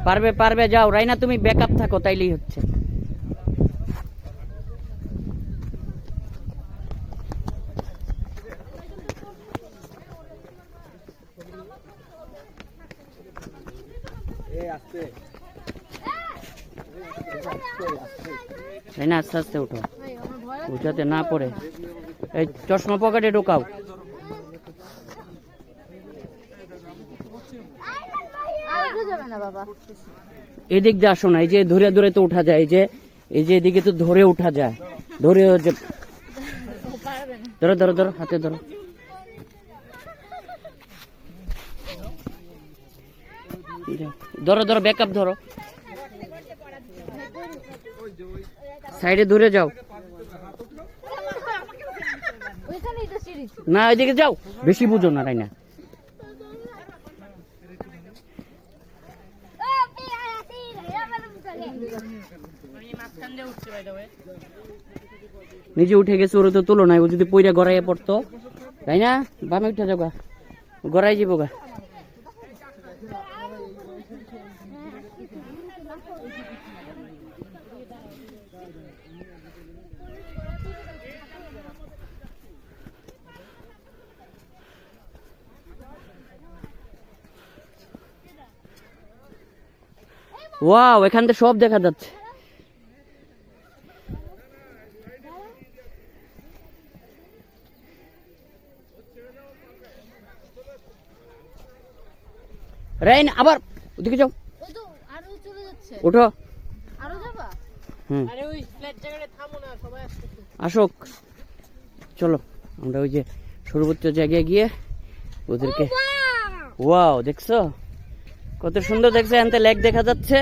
পারবে পারবে, যাও রাইনা, তুমি ব্যাকআপ থাকো, তাইলেই হচ্ছে। রাইনা আস্তে আস্তে উঠো, উঠাতে না পড়ে। এই চশমা পকেটে ঢোকাও। এদিক দিয়ে আসো না, এই যে ধরে ধরে তো উঠা যায়, এই যে এদিকে তো ধরে উঠা যায়, ধরে ধরো ধরো ধরো, হাতে ধরো। ধরো ধরো, ব্যাকআপ ধরো, সাইডে দূরে যাও। না এদিকে যাও, বেশি বুঝো না রাইনা। নিজে উঠে গেছে, ওর তো তুলো নাই, ও যদি পইরা গড়াইয়া পড়তো। তাই না, বামে উঠে যাবো, গড়াই যাবো গা। ওয়াও, এখান থেকে সব দেখা যাচ্ছে। রাইন আবার ওদিকে যাও, ওঠো। আসুক, চলো আমরা ওই যে সর্বোচ্চ জায়গায় গিয়ে ওদেরকে। ওয়াও, দেখছো কত সুন্দর, দেখছো এখান থেকে লেক দেখা যাচ্ছে।